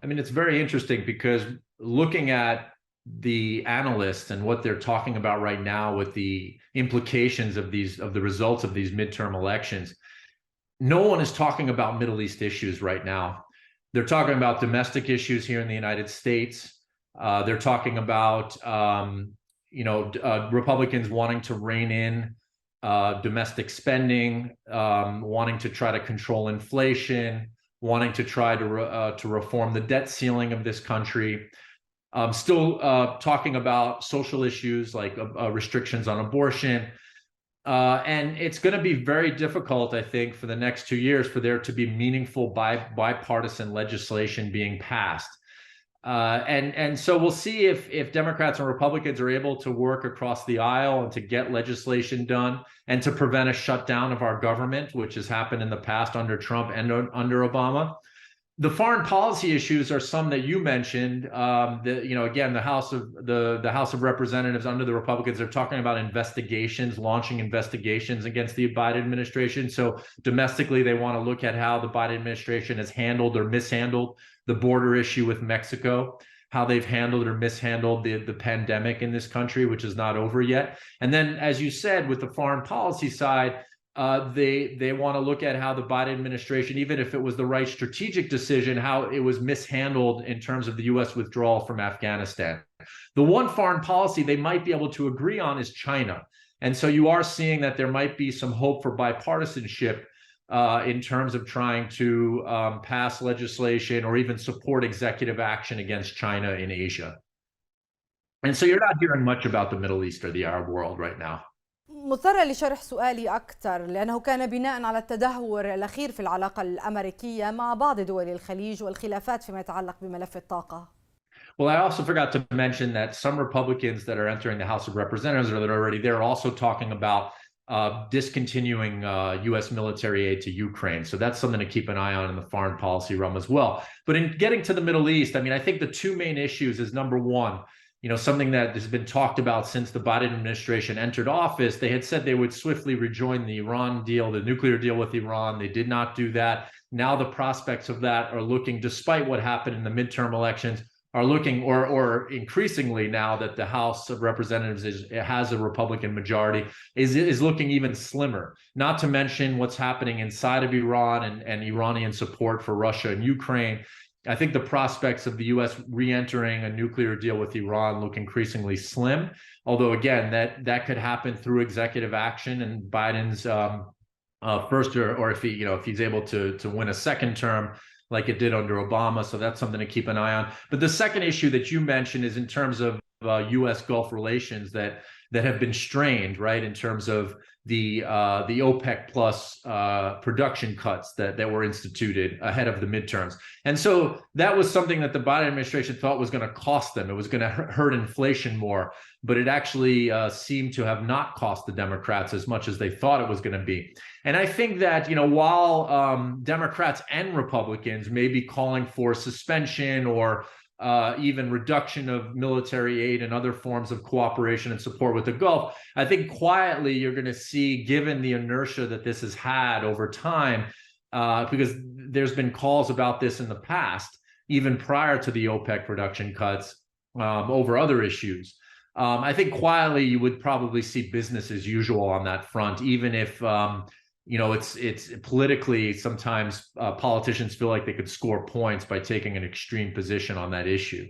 I mean, it's very interesting because looking at the analysts and what they're talking about right now with the implications of the results of these midterm elections, no one is talking about Middle East issues right now. They're talking about domestic issues here in the United States. They're talking about Republicans wanting to rein in domestic spending, wanting to try to control inflation, wanting to try to reform the debt ceiling of this country. Still talking about social issues like restrictions on abortion. And it's going to be very difficult, I think, for the next 2 years for there to be meaningful bipartisan legislation being passed. And so we'll see if Democrats and Republicans are able to work across the aisle and to get legislation done and to prevent a shutdown of our government, which has happened in the past under Trump and under Obama. The foreign policy issues are some that you mentioned. Again, the House of Representatives under the Republicans are talking about investigations, launching investigations against the Biden administration. So domestically, they want to look at how the Biden administration has handled or mishandled the border issue with Mexico, how they've handled or mishandled the pandemic in this country, which is not over yet. And then, as you said, with the foreign policy side, they want to look at how the Biden administration, even if it was the right strategic decision, how it was mishandled in terms of the U.S. withdrawal from Afghanistan. The one foreign policy they might be able to agree on is China. And so you are seeing that there might be some hope for bipartisanship in terms of trying to pass legislation or even support executive action against China in Asia. And so you're not hearing much about the Middle East or the Arab world right now. مضطرة لشرح سؤالي أكثر لأنه كان بناء على التدهور الأخير في العلاقة الأمريكية مع بعض دول الخليج والخلافات فيما يتعلق بملف الطاقة. Well, I also forgot to mention that some Republicans that are entering the House of Representatives or that are already there are also talking about discontinuing U.S. military aid to Ukraine. So that's something to keep an eye on in the foreign policy realm as well. But in getting to the Middle East, I mean, I think the two main issues is number one, something that has been talked about since the Biden administration entered office. They had said they would swiftly rejoin the Iran deal, the nuclear deal with Iran. They did not do that. Now the prospects of that are looking, despite what happened in the midterm elections, are looking, or increasingly now that the House of Representatives has a Republican majority, is looking even slimmer. Not to mention what's happening inside of Iran and Iranian support for Russia and Ukraine. I think the prospects of the U.S. re-entering a nuclear deal with Iran look increasingly slim. Although, again, that could happen through executive action and Biden's first, or if he's able to win a second term, like it did under Obama. So that's something to keep an eye on. But the second issue that you mentioned is in terms of U.S. Gulf relations that have been strained, right, in terms of the OPEC plus production cuts that were instituted ahead of the midterms. And so that was something that the Biden administration thought was going to cost them. It was going to hurt inflation more, but it actually seemed to have not cost the Democrats as much as they thought it was going to be. And I think that, while Democrats and Republicans may be calling for suspension or even reduction of military aid and other forms of cooperation and support with the Gulf, I think quietly you're going to see, given the inertia that this has had over time, because there's been calls about this in the past, even prior to the OPEC production cuts, over other issues. I think quietly you would probably see business as usual on that front, even if it's politically, sometimes politicians feel like they could score points by taking an extreme position on that issue.